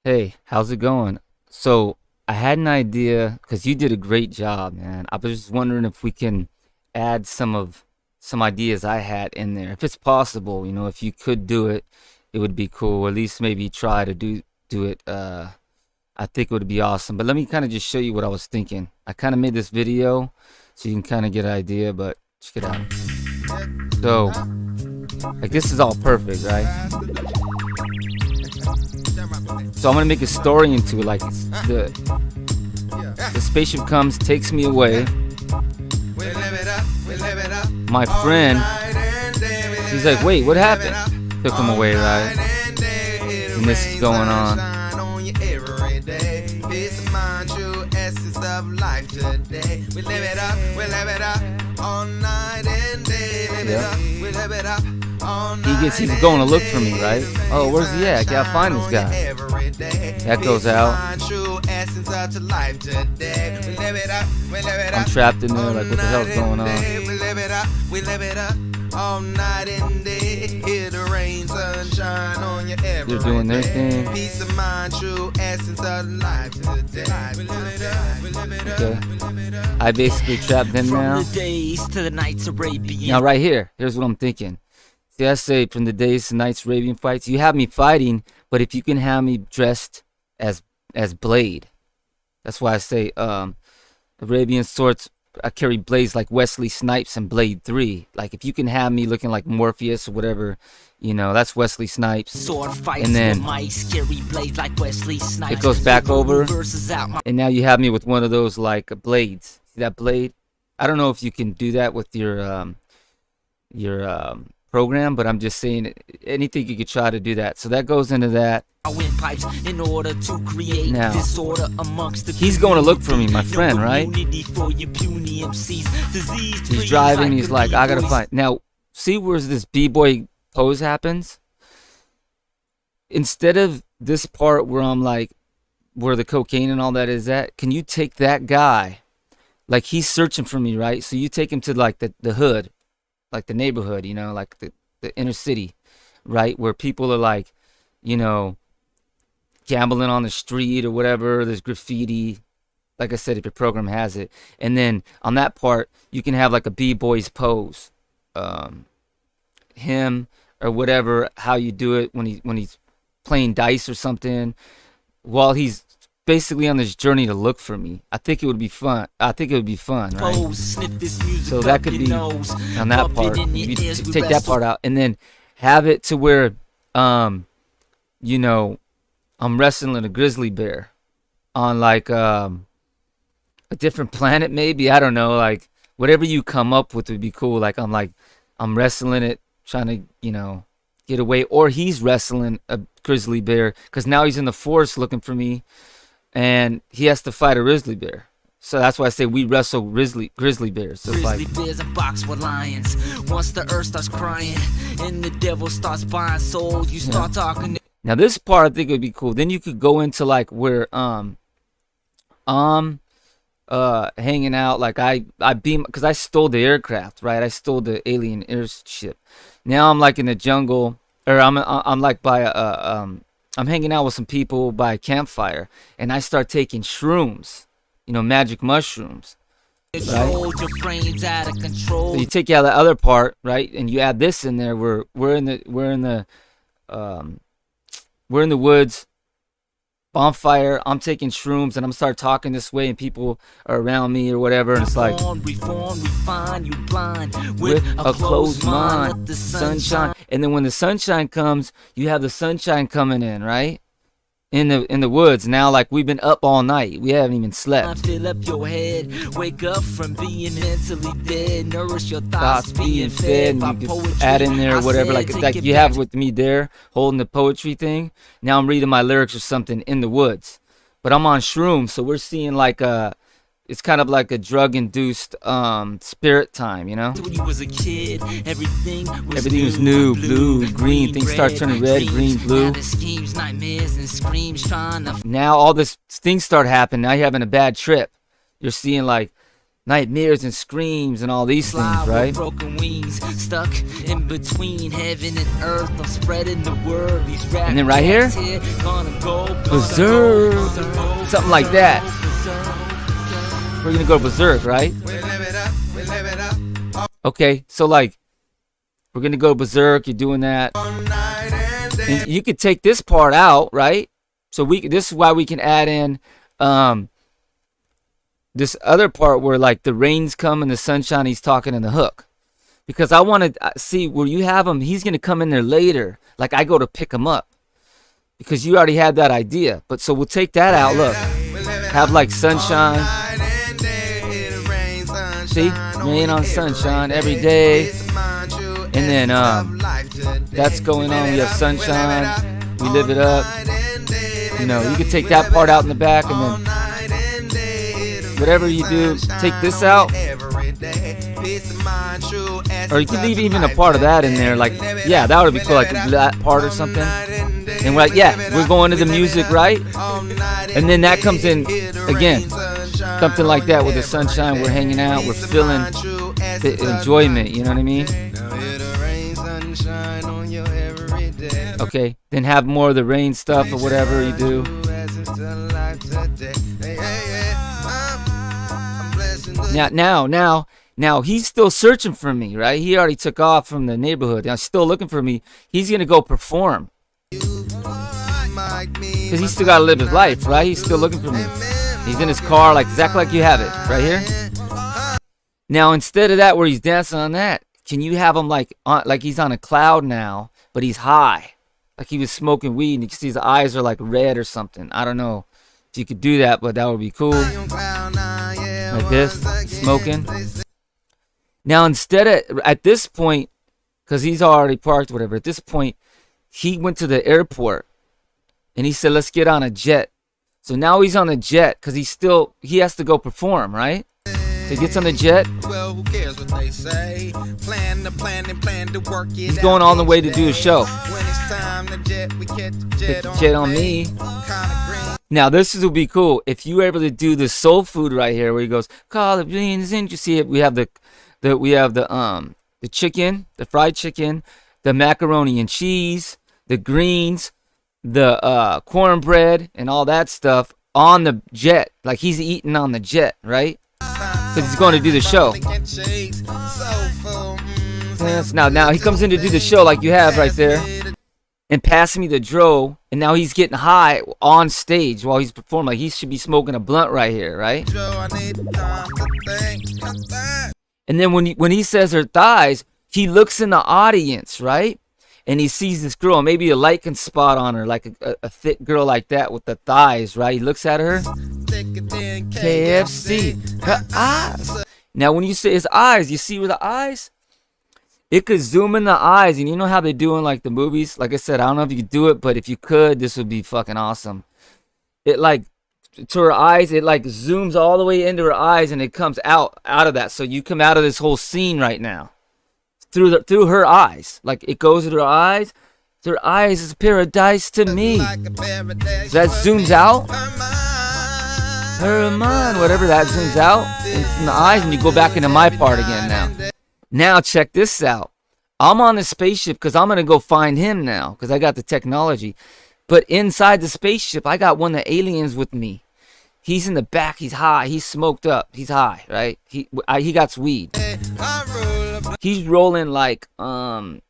Hey, how's it going? So I had an idea because you did a great job, man. I was just wondering if we can add some ideas I had in there. If it's possible, if you could do it, it would be cool. At least maybe try to do it. I think it would be awesome. But let me kind of just show you what I was thinking. I kind of made this video so you can kind of get an idea, but check it out. So, like this is all perfect, right? So I'm gonna make a story into it, like the spaceship comes, takes me away. My friend, he's like, wait, what happened? Took him away, right? And this is going on. Yeah. He's going to look for me, right? Oh, where's he at? I gotta find this guy. That goes out. I'm trapped in there, like what the hell's going on? They're doing their thing. Okay. I basically trapped him now. Now right here's what I'm thinking. See, I say from the days to nights Arabian fights, you have me fighting, but if you can have me dressed as Blade, that's why I say Arabian swords. I carry blades like Wesley Snipes and Blade 3. Like if you can have me looking like Morpheus or whatever, that's Wesley Snipes. And then it goes back over, and now you have me with one of those like blades. See that blade? I don't know if you can do that with your program, but I'm just saying anything you could try to do that. So that goes into that. Now he's going to look for me, my friend, right? He's driving. He's like, I gotta find. Now see where this b-boy pose happens. Instead of this part where I'm like, where the cocaine and all that is at, can you take that guy? Like he's searching for me, right? So you take him to like the hood, like the neighborhood, like the inner city, right? Where people are like, gambling on the street or whatever. There's graffiti. Like I said, if your program has it. And then on that part, you can have like a b-boy's pose. Him or whatever, how you do it when he's playing dice or something, while he's basically on this journey to look for me. I think it would be fun. Right? So that could be on that part. You take that part out and then have it to where, I'm wrestling a grizzly bear on like a different planet, maybe. I don't know. Like whatever you come up with would be cool. Like I'm wrestling it, trying to get away, or he's wrestling a grizzly bear because now he's in the forest looking for me. And he has to fight a grizzly bear. So that's why I say we wrestle grizzly bears. So grizzly bears and box with lions. Once the earth starts crying and the devil starts buying souls, you start talking. Now this part I think would be cool. Then you could go into like where hanging out, like I beam because I stole the aircraft, right? I stole the alien airship. Now I'm like in the jungle, or I'm like by I'm hanging out with some people by a campfire, and I start taking shrooms, magic mushrooms. Right? So you take out the other part, right, and you add this in there. We're in the woods, bonfire. I'm taking shrooms, and I'm start talking this way, and people are around me or whatever, and it's like with a closed mind, the sunshine. And then when the sunshine comes, you have the sunshine coming in, right? In the woods. Now, like we've been up all night, we haven't even slept. Fill up your head, wake up from being mentally dead, nourish your thoughts being fed. And you can add in there whatever, like you have with me there, holding the poetry thing. Now I'm reading my lyrics or something in the woods, but I'm on shrooms, so we're seeing like it's kind of like a drug-induced spirit time, When you was a kid, everything was new, blue, green. Things start turning red, green, blue. Now all this things start happening. Now you're having a bad trip. You're seeing like nightmares and screams and all these things, right? Broken wings, stuck in between heaven and earth. I'm spreading the word. These rap And then right here, berserk, something like that. We're gonna go berserk, right? Okay, so like, we're gonna go berserk. You're doing that. And you could take this part out, right? So this is why we can add in this other part where like the rains come and the sunshine, he's talking in the hook. Because I want to see where you have him, he's going to come in there later. Like I go to pick him up. Because you already had that idea. But so we'll take that out, look. Have like sunshine. See? Rain on sunshine every day. And then that's going on. We have sunshine. We live it up. You know, you can take that part out in the back and then whatever you do, take this out. Or you can leave even a part of that in there. Like, yeah, that would be cool. Like that part or something. And we're like, yeah, we're going to the music, right? And then that comes in again. Something like that with the sunshine. We're hanging out. We're feeling the enjoyment. You know what I mean? Okay. Then have more of the rain stuff or whatever you do. Now he's still searching for me, right? He already took off from the neighborhood. Now he's still looking for me. He's gonna go perform. Because he's still gotta live his life, right? He's still looking for me. He's in his car, like exactly like you have it, right here. Now instead of that, where he's dancing on that, can you have him like he's on a cloud now, but he's high, like he was smoking weed, and you can see his eyes are like red or something. I don't know if you could do that, but that would be cool. Like this, smoking. Now instead of, at this point, because he's already parked, whatever, at this point, he went to the airport and he said, let's get on a jet. So now he's on a jet because he has to go perform, right? So he gets on the jet. He's going all the way to do a show. Get the jet on me. Now this will be cool if you were able to do the soul food right here, where he goes, collard beans, and you see it. We have the chicken, the fried chicken, the macaroni and cheese, the greens, the cornbread, and all that stuff on the jet. Like he's eating on the jet, right? Because he's going to do the show. Yes. Now he comes in to do the show like you have right there. And passing me the dro, and now he's getting high on stage while he's performing. Like he should be smoking a blunt right here, right? And then when he says her thighs, he looks in the audience, right? And he sees this girl, maybe a light can spot on her, like a thick girl like that with the thighs, right? He looks at her. KFC, her eyes. Now when you say his eyes, you see where the eyes? It could zoom in the eyes, and you know how they do in like the movies? Like I said, I don't know if you could do it, but if you could, this would be fucking awesome. It like, to her eyes, it like zooms all the way into her eyes, and it comes out of that. So you come out of this whole scene right now. Through her eyes. Like it goes to her eyes. Her eyes is paradise to me. So that zooms out. Her mind, whatever that zooms out. It's in the eyes, and you go back into my part again now. Now check this out. I'm on the spaceship because I'm going to go find him now because I got the technology. But inside the spaceship, I got one of the aliens with me. He's in the back. He's high. He's smoked up. He's high, right? He got weed. He's rolling like, alien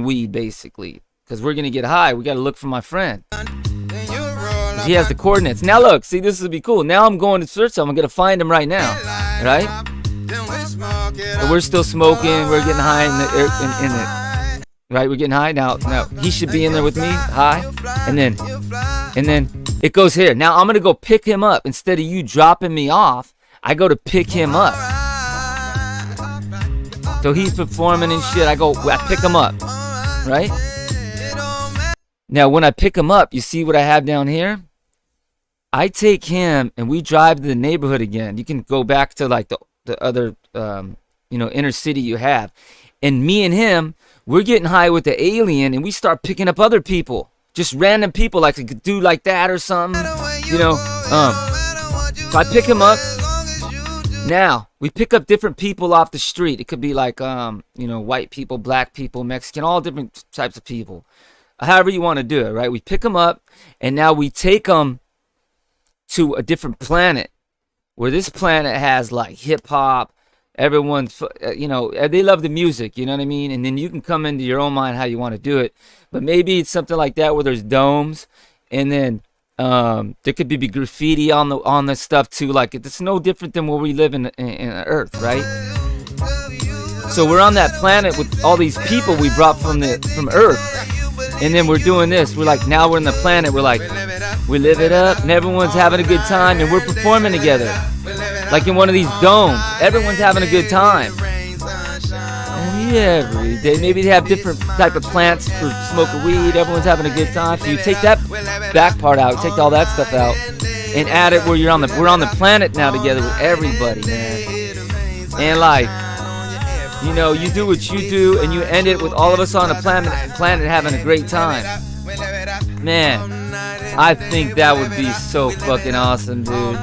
weed, basically. Because we're going to get high. We got to look for my friend. He has the coordinates. Now look, see, this would be cool. Now I'm going to search him. I'm going to find him right now, right? So we're still smoking. We're getting high in it, right? We're getting high now. He should be in there with me, high, and then it goes here. Now I'm gonna go pick him up instead of you dropping me off. I go to pick him up. So he's performing and shit. I pick him up, right? Now when I pick him up, you see what I have down here? I take him and we drive to the neighborhood again. You can go back to like the other inner city you have, and me and him, we're getting high with the alien, and we start picking up other people, just random people, like a dude like that or something, So I pick him up. Now we pick up different people off the street. It could be like you know, white people, black people, Mexican, all different types of people. However you want to do it, right? We pick them up, and now we take them to a different planet, where this planet has like hip hop. Everyone's, you know, they love the music, you know what I mean? And then you can come into your own mind how you want to do it. But maybe it's something like that where there's domes, and then there could be graffiti on the stuff too. Like, it's no different than where we live in Earth, right? So we're on that planet with all these people we brought from Earth, and then we're doing this. We're like, now we're in the planet. We're like, we live it up, and everyone's having a good time, and we're performing together. Like in one of these domes, everyone's having a good time. And every day, maybe they have different type of plants for smoking weed. Everyone's having a good time. So you take that back part out, take all that stuff out, and add it where we're on the planet now together with everybody, man. And like, you know, you do what you do, and you end it with all of us on the planet having a great time. Man, I think that would be so fucking awesome, dude.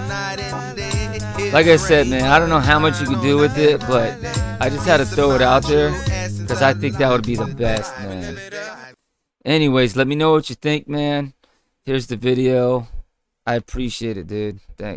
Like I said, man, I don't know how much you can do with it, but I just had to throw it out there because I think that would be the best, man. Anyways, let me know what you think, man. Here's the video. I appreciate it, dude. Thanks.